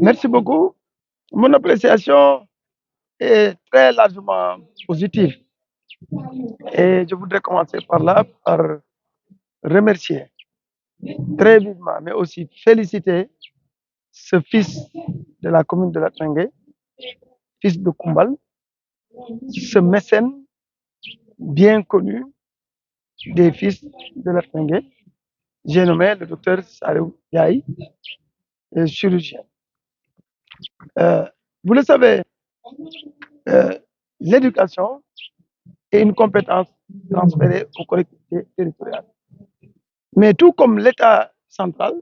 Merci beaucoup. Mon appréciation est très largement positive. Et je voudrais commencer par là, par remercier très vivement, mais aussi féliciter ce fils de la commune de Latmingué, fils de Koumbal, ce mécène bien connu des fils de Latmingué. J'ai nommé le docteur Salou Yahi, chirurgien. Vous le savez, l'éducation est une compétence transférée aux collectivités territoriales. Mais tout comme l'État central,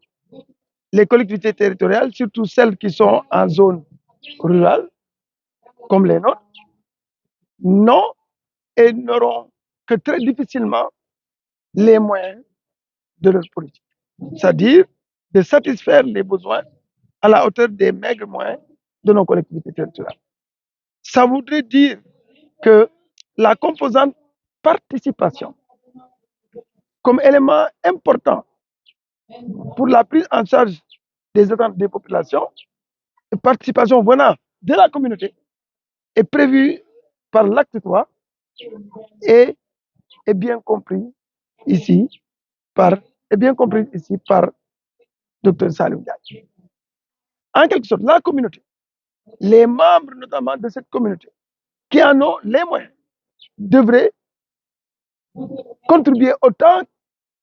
les collectivités territoriales, surtout celles qui sont en zone rurale, comme les nôtres, n'ont et n'auront que très difficilement les moyens de leur politique. C'est-à-dire de satisfaire les besoins à la hauteur des maigres moyens de nos collectivités territoriales. Ça voudrait dire que la composante participation, comme élément important pour la prise en charge des attentes des populations, et participation venant de la communauté, est prévue par l'acte 3 et est bien compris ici par Dr Salim Ndiaye. En quelque sorte, la communauté, les membres notamment de cette communauté, qui en ont les moyens, devraient contribuer autant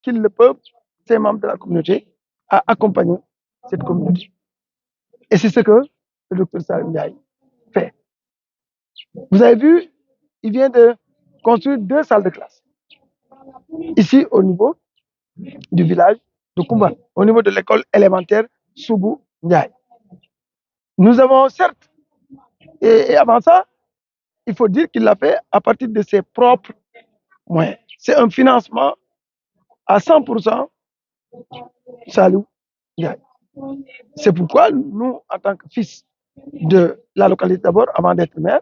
qu'ils le peuvent, ces membres de la communauté, à accompagner cette communauté. Et c'est ce que le docteur Salim Ndiaye fait. Vous avez vu, il vient de construire 2 salles de classe. Ici, au niveau du village de Koumba, au niveau de l'école élémentaire Soubou Ndiaye. Nous avons certes, et avant ça, il faut dire qu'il l'a fait à partir de ses propres moyens. C'est un financement à 100% Salou Ndiaye. C'est pourquoi nous, en tant que fils de la localité d'abord, avant d'être maire,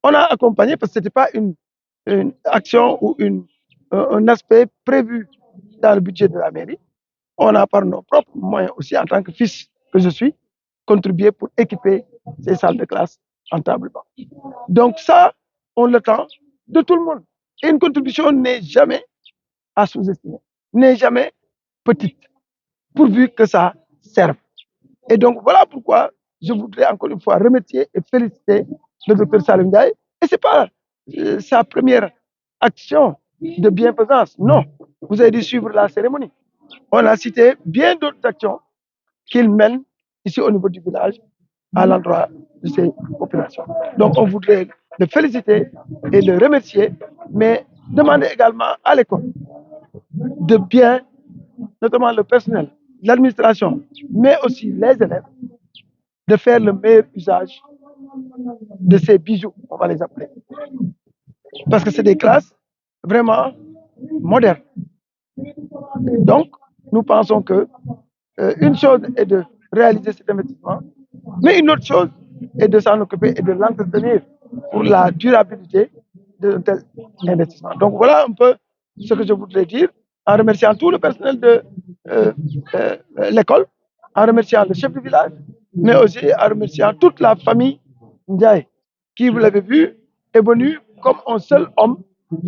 on a accompagné, parce que ce n'était pas une action ou un aspect prévu dans le budget de la mairie. On a par nos propres moyens aussi, en tant que fils que je suis, contribué pour équiper ces salles de classe en table banc. Donc ça, on l'attend de tout le monde. Et une contribution n'est jamais à sous-estimer, n'est jamais petite, pourvu que ça serve. Et donc voilà pourquoi je voudrais encore une fois remercier et féliciter le docteur Salim Ndiaye. Et ce n'est pas sa première action de bienfaisance, non. Vous avez dû suivre la cérémonie. On a cité bien d'autres actions qu'il mène ici au niveau du village à l'endroit de ces populations. Donc on voudrait le féliciter et le remercier, mais demander également à l'école de bien, notamment le personnel, l'administration, mais aussi les élèves, de faire le meilleur usage de ces bijoux, on va les appeler. Parce que c'est des classes vraiment modernes. Donc, nous pensons que une chose est de réaliser cet investissement, mais une autre chose est de s'en occuper et de l'entretenir pour la durabilité d'un tel investissement. Donc voilà un peu ce que je voudrais dire, en remerciant tout le personnel de l'école, en remerciant le chef du village, mais aussi en remerciant toute la famille Ndiaye, qui, vous l'avez vu, est venu comme un seul homme,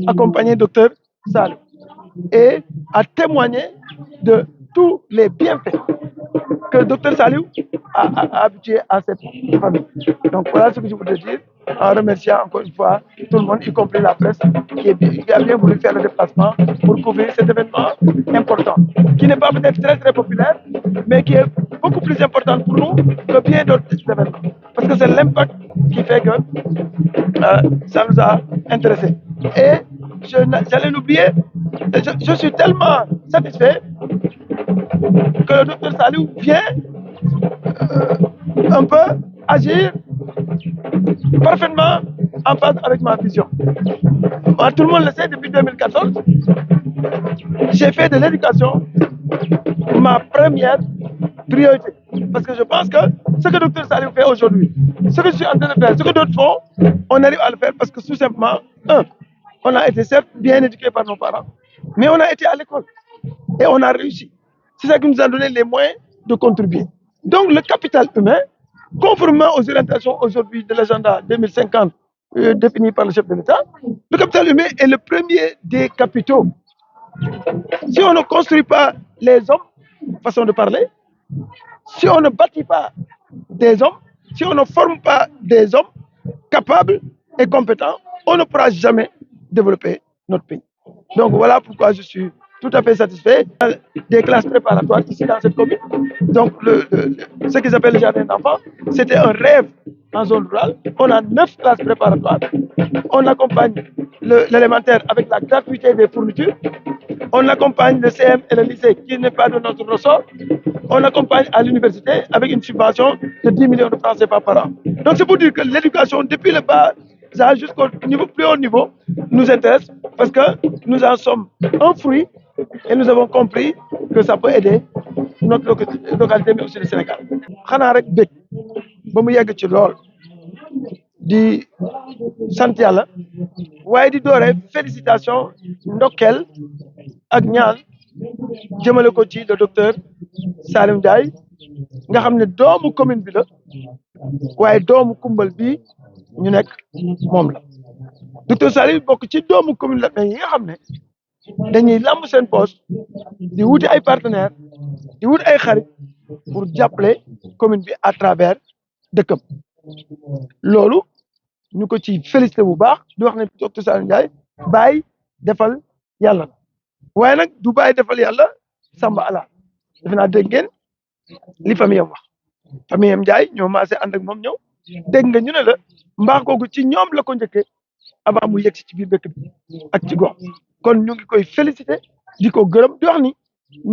accompagné du docteur Salou, et a témoigné de tous les bienfaits que le docteur Salou a habitué à cette famille. Donc voilà ce que je voudrais dire, en remerciant encore une fois tout le monde, y compris la presse, qui a bien voulu faire le déplacement pour couvrir cet événement important, qui n'est pas peut-être très très populaire, mais qui est beaucoup plus important pour nous que bien d'autres événements. Parce que c'est l'impact qui fait que ça nous a intéressés. Et j'allais l'oublier, je suis tellement satisfait que le docteur Salou vient un peu agir parfaitement en phase avec ma vision. Moi, tout le monde le sait, depuis 2014, j'ai fait de l'éducation ma première priorité. Parce que je pense que ce que le docteur Salou fait aujourd'hui, ce que je suis en train de faire, ce que d'autres font, on arrive à le faire parce que tout simplement, on a été certes bien éduqués par nos parents, mais on a été à l'école et on a réussi. C'est ça qui nous a donné les moyens de contribuer. Donc le capital humain, conformément aux orientations aujourd'hui de l'agenda 2050 défini par le chef de l'État, le capital humain est le premier des capitaux. Si on ne construit pas les hommes, façon de parler, si on ne bâtit pas des hommes, si on ne forme pas des hommes capables et compétents, on ne pourra jamais développer notre pays. Donc voilà pourquoi je suis tout à fait satisfait des classes préparatoires ici dans cette commune. Donc ce qu'ils appellent le jardin d'enfants, c'était un rêve en zone rurale. On a 9 classes préparatoires. On accompagne l'élémentaire avec la gratuité des fournitures. On accompagne le CM et le lycée qui n'est pas de notre ressort. On accompagne à l'université avec une subvention de 10 millions de francs CFA par an. Donc c'est pour dire que l'éducation, depuis le bas jusqu'au niveau plus haut niveau, nous intéresse parce que nous en sommes un fruit et nous avons compris que ça peut aider notre localité mais aussi le Sénégal. xanaa rek bég ba mu yegg ci lool di sant yàlla waaye di doore félicitation ndokkeel ak ñaan jëmale ko ci le docteur Salim Ndiaye nga xam ne doomu commune bi la waaye doomu Koumbeul bii ñu nekk moom la docteur Salim bokk ci doomu commune la mais yi nga xam ne dañuy lamb seen poche di wuti ay partenaires di wuti ay xarit pour jàppale commune bi à travers dëkkam loolu ñu ko ci félicité bu baax di wax ne docteur Salim Ndiaye bàyyi defal yàlla la waaye nag du bàyyi defal yàlla samba ala defe naa dégg ngeen li famille am wax famille am Ndiaye ñoo maasee ànd ak moom ñëw dégg nga ñu ne la mbaax googu ci ñoom la ko njëkkee avant mu yegg si ci biir dëkk bi ak ci gox kon ñu ngi koy félicité di ko gërëm di wax ni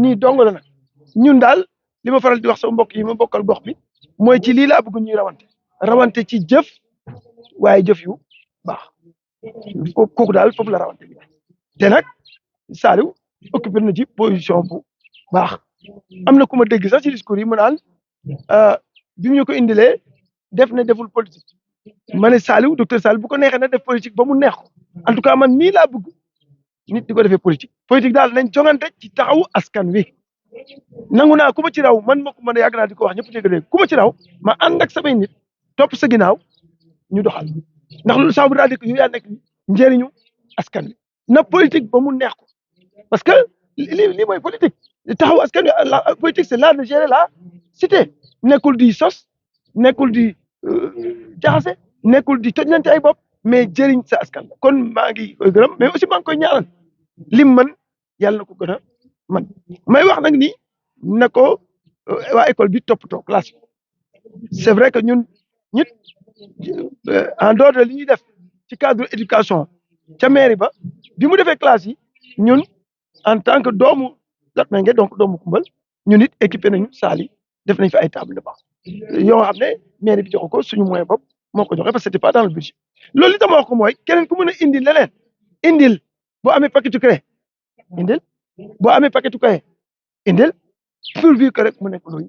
nii dong la nag ñun daal li ma faral di wax sama mbokk yi ma bokkal gox bi mooy ci lii laa bëgg ñuy rawante ci jëf waaye jëf yu baax kooku daal foofu la rawante bi te nag Saliou occupé na ci position bu baax am na ku ma dégg sax ci discours yi mu naan bi ñu ko indilee def na deful politique ma ne Saliou docteur Saliou bu ko neexee na def politique ba mu neex ko en tout cas man nii laa bëgg nit di ko defee politique daal nañ jongante ci taxawu askan wi nangu naa ku ma ci raw man ma ko mën a yàgg naa di ko wax ñëpp dégg ku ma ci raw ma ànd ak samay nit topp sa ginnaaw ñu doxal ndax loolu ça veut dire que yow yaa nekk njëriñu askan wi na politique ba mu neex ko parce que lii mooy politique taxaw askan wi la politique c'est l'art de gérer la cité nekkul di sos nekkul di jaxase nekkul di tojlante ay bopp mais jëriñ sa askan kon maa ngi koy gërëm mais aussi maa ngi koy ñaanal lim man yàlla na ko gën a man may wax nag ni na ko waa école bi toppatoo classe bi c'est vrai que ñun ñit en dehors de li ñuy def ci cadre éducation ca mairie ba bi mu defee classe yi ñun en tant que doomu Latmingué donc doomu Koumbeul ñun it équipé nañu saal yi def nañ fi ay table de banc yoo xam ne mairie bi jox ko suñu moyen bopp moo ko joxe parce que c'était pas dans le budget loolu li dama wax ko mooy keneen ku mën a indi leneen indil boo amee paquetu craie indil boo amee paquetu cahier indil pourvu que rek mu nekk luy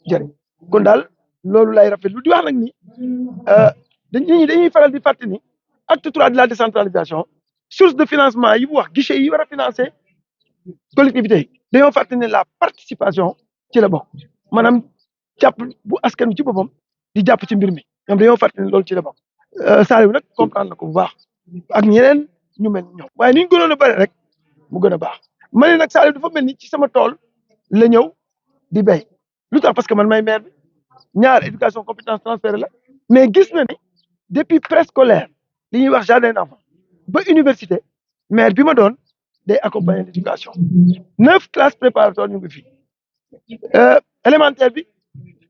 jëriñ kon daal loolu lay rafetlu di wax nag ni dañuy faral di fàttali ni acte 3 de la décentralisation source de financement yi mu wax guichet yi war a financer collectivités yi dañoo fàttali ne la participation ci la bokk maanaam jàpp bu askan wi ci boppam di jàpp ci mbir mi ñoom dañoo fàttali ne loolu ci la bokk Saliou nag comprendre na ko bu baax ak ñeneen ñu mel ni ñoom waaye ni ñu gënoon a bëri rek mu gën a baax ma ne nag Saliou dafa mel ni ci sama tool la ñëw di béy lu tax parce que man may maire bi ñaar éducation compétence transférée la mais gis na ni depuis préscolaire li ñuy wax jardin d'enfants ba université maire bi ma doon day accompagner l'éducation 9 classes préparatoires ñu ngi fi élémentaire bi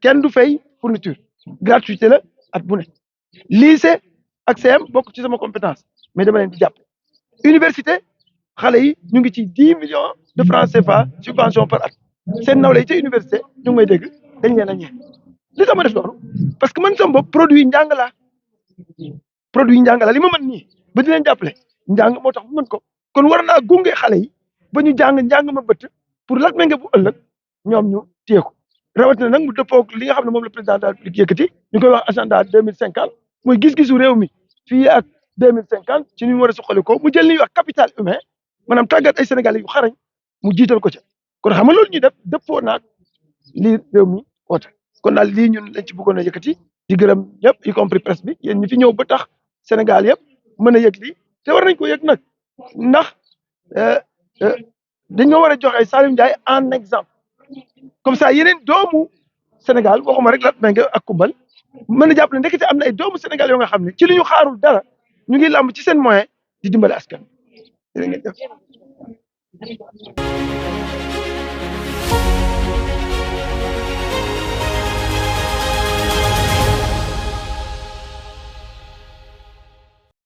kenn du fay fourniture gratuité la at bu ne lycée ak CM bokk ci sama compétence mais dama leen di jàpp université xale yi ñu ngi ci 10 millions de francs CFA subvention par at seen nawle yi ca université ñu ngi may dégg dañ leen a ñee li tax ma def loolu parce que man sama bopp produit njàng laa li ma mën nii ba di leen jàppale njàng moo tax mu mën ko kon war naa gunge xale yi ba ñu njàng ma bëtt pour Latmingué bu ëllëg ñoom ñu téye ko rawatina nag mu dëppoog li nga xam ne moom le président de la République yëkkati ñu koy wax agenda 2050 muy gis-gisu réew mi fii ak 2050 ci ni mu war a suqali ko mu jël li ñuy wax capital humain maanaam tàggat ay sénégalais yu xarañ mu jiital ko ca kon xam nga loolu ñuy def dëppoo naag li réew mi woote kon daal lii ñun lañ ci bëggoon a yëkkati di gërëm ñëpp y compris presse bi yéen ñi fi ñëw ba tax Sénégal yëpp mën a yëg lii te war nañ ko yëg nag ndax dañoo war a joxe Saliou Ndiaye en exemple comme ça yeneen doomu Sénégal waxuma rek Lat Mingué ak Coumbal mën a jàpp ne ndekete am na ay doomu Sénégal yoo nga xam ne ci li ñu xaarul dara ñu ngi làmb ci seen moyen di dimbale askan jërë ngeen jëf